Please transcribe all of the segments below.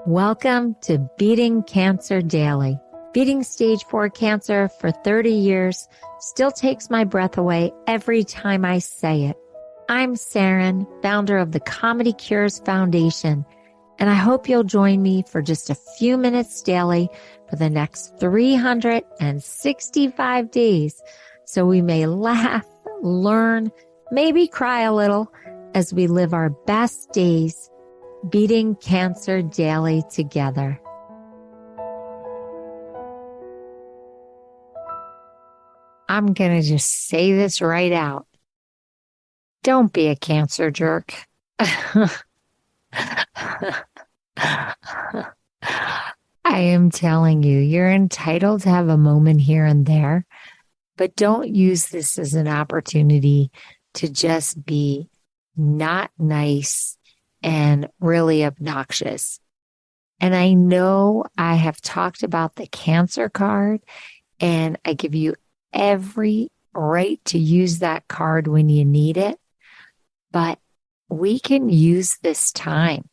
Welcome to Beating Cancer Daily. Beating stage 4 cancer for 30 years still takes my breath away every time I say it. I'm Saranne, founder of the Comedy Cures Foundation, and I hope you'll join me for just a few minutes daily for the next 365 days so we may laugh, learn, maybe cry a little as we live our best days beating cancer daily together. I'm going to just say this right out. Don't be a cancer jerk. I am telling you, you're entitled to have a moment here and there, but don't use this as an opportunity to just be not nice and really obnoxious. And I know I have talked about the cancer card, and I give you every right to use that card when you need it. But we can use this time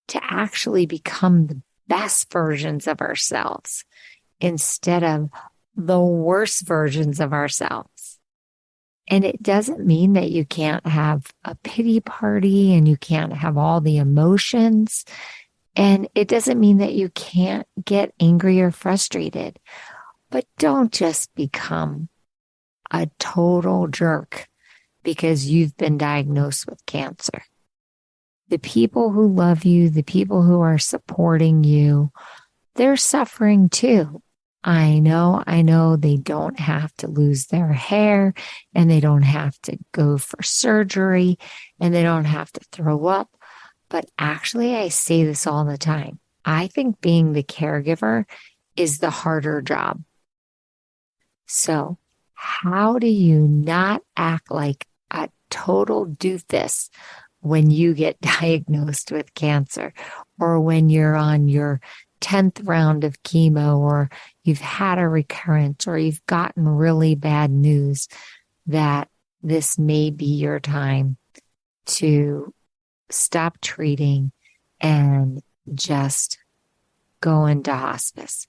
to actually become the best versions of ourselves instead of the worst versions of ourselves. And it doesn't mean that you can't have a pity party and you can't have all the emotions. And it doesn't mean that you can't get angry or frustrated. But don't just become a total jerk because you've been diagnosed with cancer. The people who love you, the people who are supporting you, they're suffering too. I know they don't have to lose their hair and they don't have to go for surgery and they don't have to throw up. But actually, I say this all the time. I think being the caregiver is the harder job. So how do you not act like a total doofus when you get diagnosed with cancer or when you're on your 10th round of chemo or you've had a recurrence or you've gotten really bad news that this may be your time to stop treating and just go into hospice?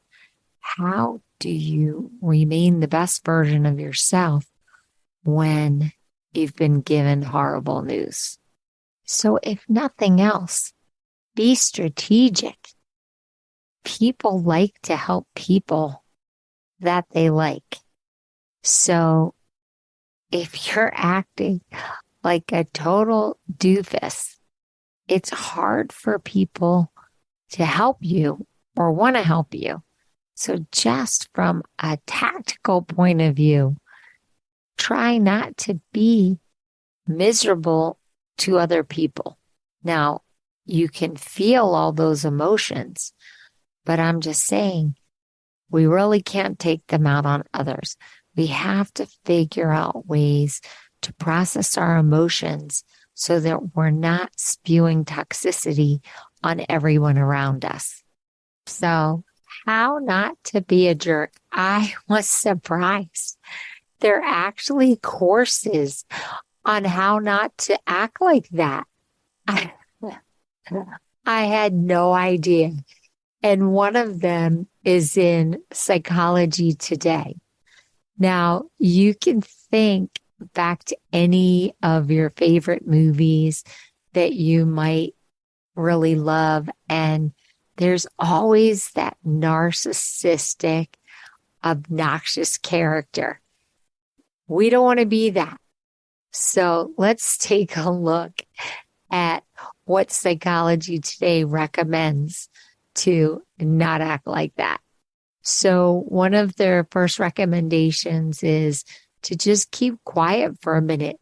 How do you remain the best version of yourself when you've been given horrible news? So if nothing else, be strategic. People like to help people that they like. So if you're acting like a total doofus, it's hard for people to help you or want to help you. So just from a tactical point of view, try not to be miserable to other people. Now, you can feel all those emotions, but I'm just saying, we really can't take them out on others. We have to figure out ways to process our emotions so that we're not spewing toxicity on everyone around us. So, how not to be a jerk? I was surprised. There are actually courses on how not to act like that. I had no idea. And one of them is in Psychology Today. Now, you can think back to any of your favorite movies that you might really love, and there's always that narcissistic, obnoxious character. We don't want to be that. So let's take a look at what Psychology Today recommends to not act like that. So one of their first recommendations is to just keep quiet for a minute.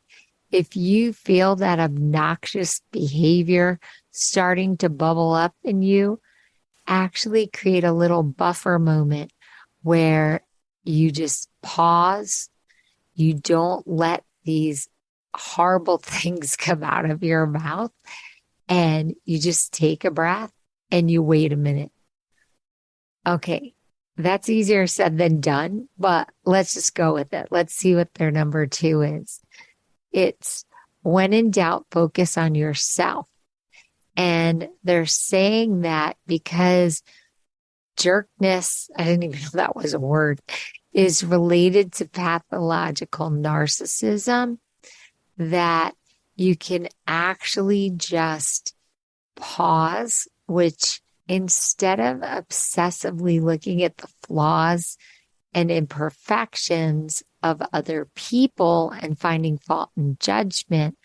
If you feel that obnoxious behavior starting to bubble up in you, actually create a little buffer moment where you just pause. You don't let these horrible things come out of your mouth, and you just take a breath and you wait a minute. Okay, that's easier said than done, but let's just go with it. Let's see what their number 2 is. It's when in doubt, focus on yourself And they're saying that because jerkness, I didn't even know that was a word, is related to pathological narcissism, that you can actually just pause, which instead of obsessively looking at the flaws and imperfections of other people and finding fault and judgment,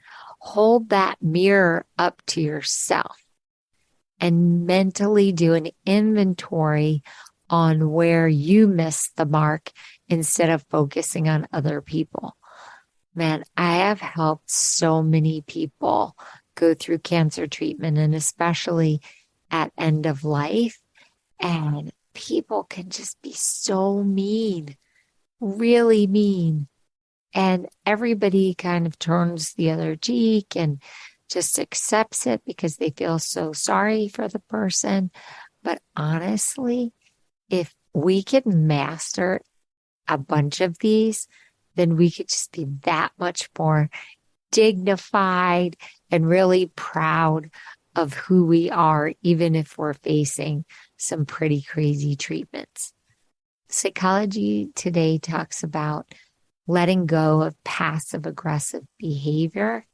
hold that mirror up to yourself and mentally do an inventory on where you missed the mark instead of focusing on other people. Man, I have helped so many people go through cancer treatment, and especially at end of life. And people can just be so mean, really mean. And everybody kind of turns the other cheek and just accepts it because they feel so sorry for the person. But honestly, if we could master a bunch of these, then we could just be that much more dignified and really proud of who we are, even if we're facing some pretty crazy treatments. Psychology Today talks about letting go of passive aggressive behavior.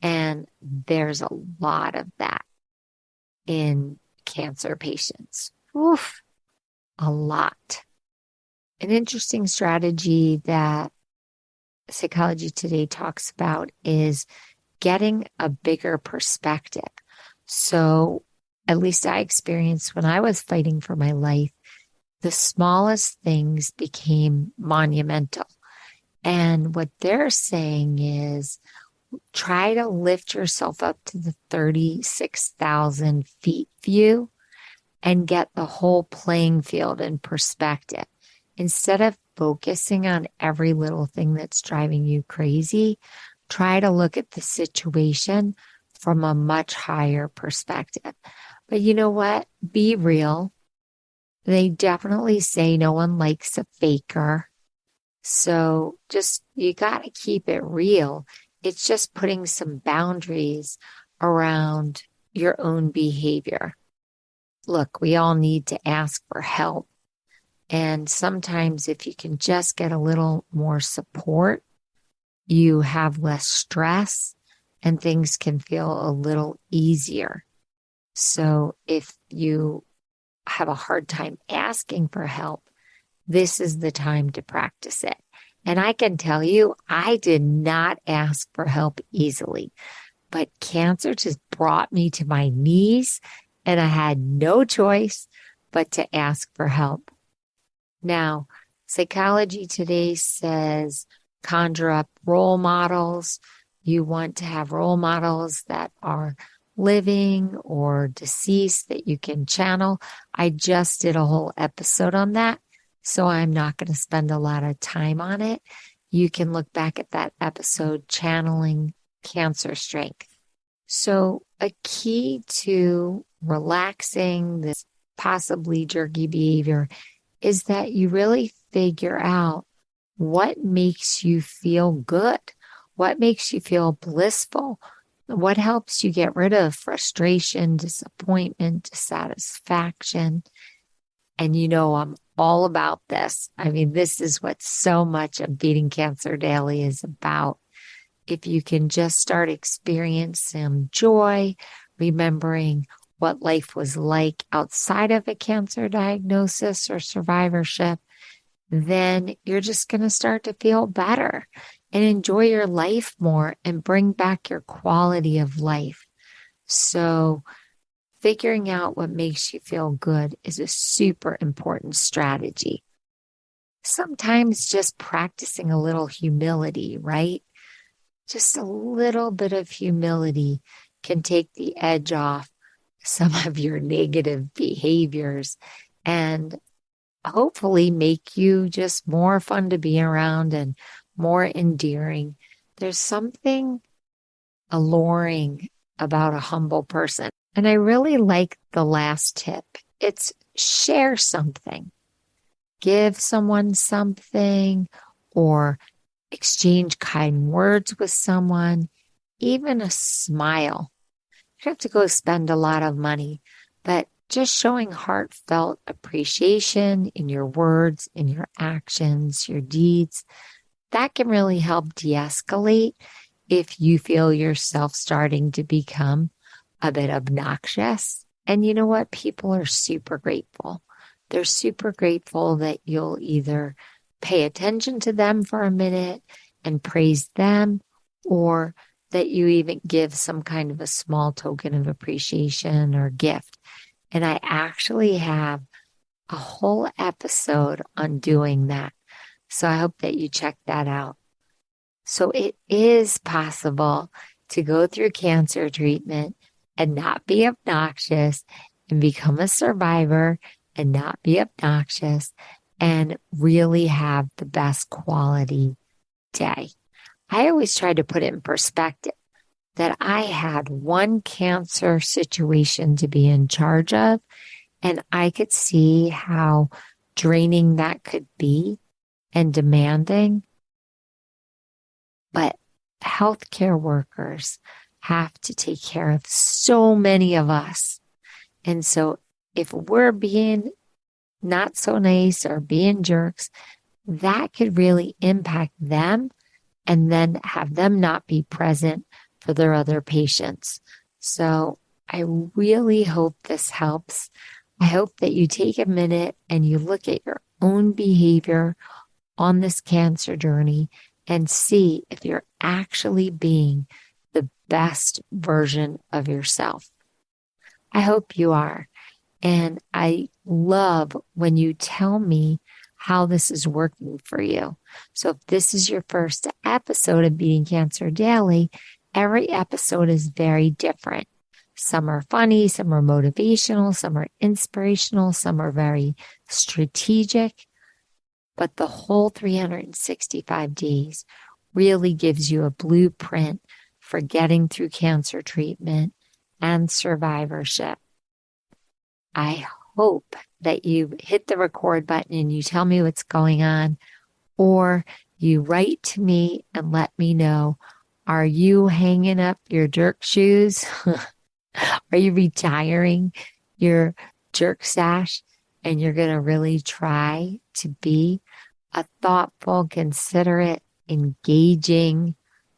And there's a lot of that in cancer patients. Oof, a lot. An interesting strategy that Psychology Today talks about is getting a bigger perspective. So, at least I experienced when I was fighting for my life, the smallest things became monumental. And what they're saying is try to lift yourself up to the 36,000 feet view and get the whole playing field in perspective. Instead of focusing on every little thing that's driving you crazy, try to look at the situation from a much higher perspective. But you know what? Be real. They definitely say no one likes a faker. So just, you got to keep it real. It's just putting some boundaries around your own behavior. Look, we all need to ask for help. And sometimes if you can just get a little more support, you have less stress and things can feel a little easier. So if you have a hard time asking for help, this is the time to practice it. And I can tell you, I did not ask for help easily, but cancer just brought me to my knees and I had no choice but to ask for help. Now, Psychology Today says conjure up role models. You want to have role models that are living or deceased that you can channel. I just did a whole episode on that, so I'm not going to spend a lot of time on it. You can look back at that episode, Channeling Cancer Strength. So a key to relaxing this possibly jerky behavior is that you really figure out what makes you feel good, what makes you feel blissful, what helps you get rid of frustration, disappointment, dissatisfaction. And you know, I'm all about this. I mean, this is what so much of Beating Cancer Daily is about. If you can just start experiencing joy, remembering what life was like outside of a cancer diagnosis or survivorship, then you're just going to start to feel better and enjoy your life more and bring back your quality of life. So figuring out what makes you feel good is a super important strategy. Sometimes just practicing a little humility, right? Just a little bit of humility can take the edge off some of your negative behaviors and hopefully make you just more fun to be around and more endearing. There's something alluring about a humble person. And I really like the last tip. It's share something. Give someone something or exchange kind words with someone, even a smile. don't have to go spend a lot of money, but just showing heartfelt appreciation in your words, in your actions, your deeds, that can really help de-escalate if you feel yourself starting to become a bit obnoxious. And you know what? People are super grateful. They're super grateful that you'll either pay attention to them for a minute and praise them, or that you even give some kind of a small token of appreciation or gift. And I actually have a whole episode on doing that. So I hope that you check that out. So it is possible to go through cancer treatment and not be obnoxious and become a survivor and not be obnoxious and really have the best quality day. I always try to put it in perspective that I had one cancer situation to be in charge of, and I could see how draining that could be and demanding. But healthcare workers have to take care of so many of us. And so if we're being not so nice or being jerks, that could really impact them and then have them not be present for their other patients. So I really hope this helps. I hope that you take a minute and you look at your own behavior on this cancer journey and see if you're actually being the best version of yourself. I hope you are. And I love when you tell me how this is working for you. So if this is your first episode of Beating Cancer Daily, every episode is very different. Some are funny, some are motivational, some are inspirational, some are very strategic. But the whole 365 days really gives you a blueprint for getting through cancer treatment and survivorship. I hope that you hit the record button and you tell me what's going on, or you write to me and let me know, are you hanging up your jerk shoes? Are you retiring your jerk stash and you're going to really try to be a thoughtful, considerate, engaging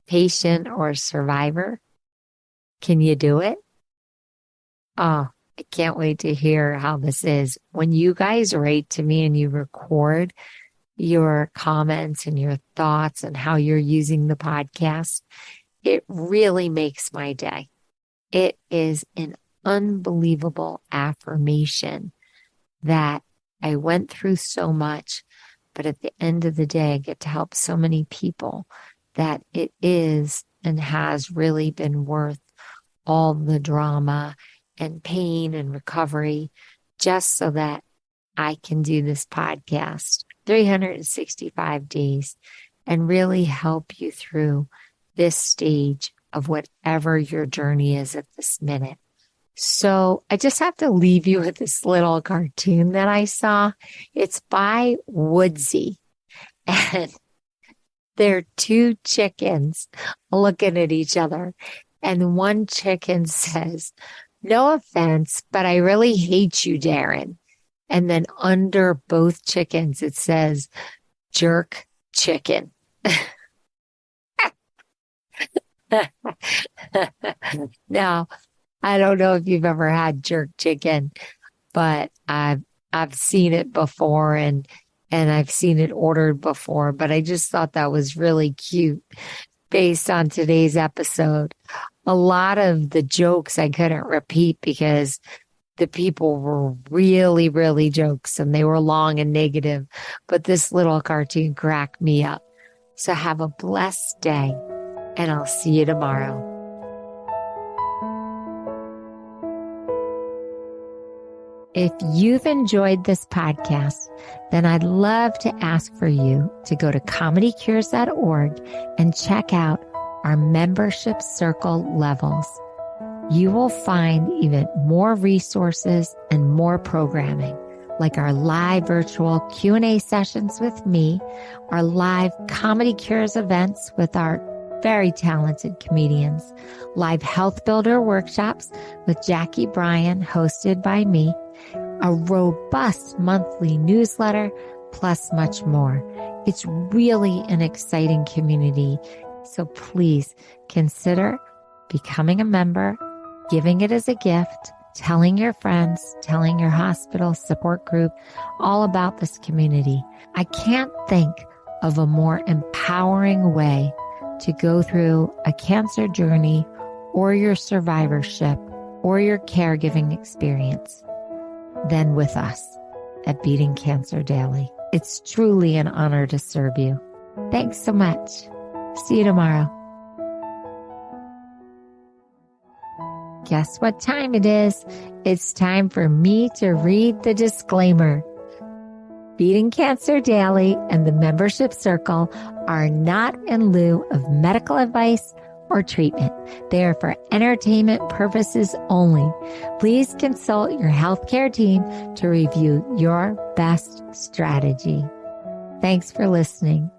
patient or survivor? Can you do it? Oh, I can't wait to hear how this is. When you guys write to me and you record your comments and your thoughts and how you're using the podcast, it really makes my day. It is an unbelievable affirmation that I went through so much, but at the end of the day, I get to help so many people that it is and has really been worth all the drama and pain and recovery just so that I can do this podcast 365 days and really help you through this stage of whatever your journey is at this minute. So I just have to leave you with this little cartoon that I saw. It's by Woodsy, and they're two chickens looking at each other. And one chicken says, "No offense, but I really hate you, Darren." And then under both chickens, it says, "Jerk chicken." Now, I don't know if you've ever had jerk chicken, but I've seen it before and I've seen it ordered before, but I just thought that was really cute based on today's episode. A lot of the jokes I couldn't repeat because the people were really, really jokes and they were long and negative, but this little cartoon cracked me up. So have a blessed day and I'll see you tomorrow. If you've enjoyed this podcast, then I'd love to ask for you to go to comedycures.org and check out our membership circle levels. You will find even more resources and more programming, like our live virtual Q&A sessions with me, our live Comedy Cures events with our very talented comedians, live health builder workshops with Jackie Bryan, hosted by me, a robust monthly newsletter, plus much more. It's really an exciting community. So please consider becoming a member, giving it as a gift, telling your friends, telling your hospital support group all about this community. I can't think of a more empowering way to go through a cancer journey or your survivorship or your caregiving experience than with us at Beating Cancer Daily. It's truly an honor to serve you. Thanks so much. See you tomorrow. Guess what time it is? It's time for me to read the disclaimer. Beating Cancer Daily and the membership circle are not in lieu of medical advice or treatment. They are for entertainment purposes only. Please consult your healthcare team to review your best strategy. Thanks for listening.